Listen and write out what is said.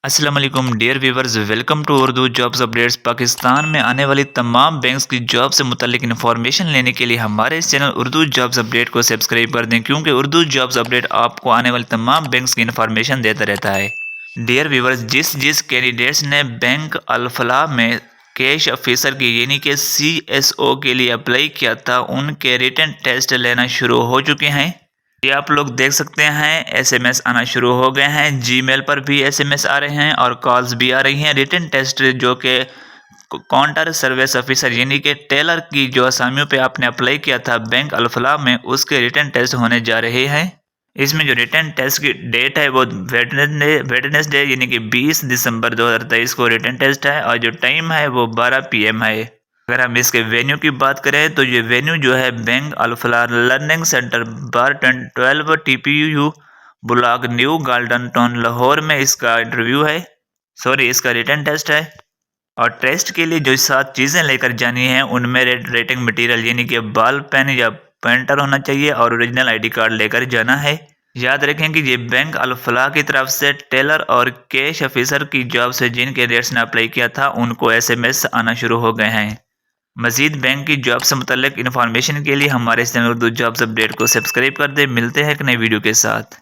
السلام علیکم dear viewers, welcome to Urdu jobs updates. Pakistan میں آنے والی تمام بینکس کی جاب سے متعلق انفارمیشن لینے کے لیے ہمارے اس چینل اردو جابز اپڈیٹ کو سبسکرائب کر دیں، کیونکہ اردو جابز اپڈیٹ آپ کو آنے والی تمام بینکس کی انفارمیشن دیتا رہتا ہے۔ ڈیئر ویورز، جس کینڈیڈیٹس نے بینک الفلاح میں کیش آفیسر کی یعنی کہ CSO کے لیے اپلائی کیا تھا، ان کے ریٹن ٹیسٹ لینا شروع ہو چکے ہیں۔ یہ آپ لوگ دیکھ سکتے ہیں، SMS آنا شروع ہو گئے ہیں، جی میل پر بھی SMS آ رہے ہیں اور کالز بھی آ رہی ہیں۔ ریٹن ٹیسٹ جو کہ کاؤنٹر سروس آفیسر یعنی کہ ٹیلر کی جو اسامیوں پہ آپ نے اپلائی کیا تھا بینک الفلاح میں، اس کے ریٹن ٹیسٹ ہونے جا رہے ہیں۔ اس میں جو ریٹن ٹیسٹ کی ڈیٹ ہے وہ ویڈنسڈے یعنی کہ 20 دسمبر 2023 کو ریٹن ٹیسٹ ہے، اور جو ٹائم ہے وہ 12 PM ہے۔ اگر ہم اس کے وینیو کی بات کریں تو یہ وینیو جو ہے بینک الفلاح لرننگ سینٹر بار 12 TPU block new golden town Lahore میں اس کا انٹرویو ہے، اس کا ریٹن ٹیسٹ ہے۔ اور ٹیسٹ کے لیے جو 7 چیزیں لے کر جانی ہیں ان میں ریٹنگ مٹیریل یعنی کہ بال پین یا پینٹر ہونا چاہیے اور اوریجنل ID کارڈ لے کر جانا ہے۔ یاد رکھیں کہ یہ بینک الفلاح کی طرف سے ٹیلر اور کیش آفیسر کی جاب سے جن کینڈیڈیٹس نے اپلائی کیا تھا ان کو SMS آنا شروع ہو گئے ہیں۔ مزید بینک کی جاب سے متعلق انفارمیشن کے لیے ہمارے چینل اردو جابز اپڈیٹ کو سبسکرائب کر دیں۔ ملتے ہیں ایک نئے ویڈیو کے ساتھ۔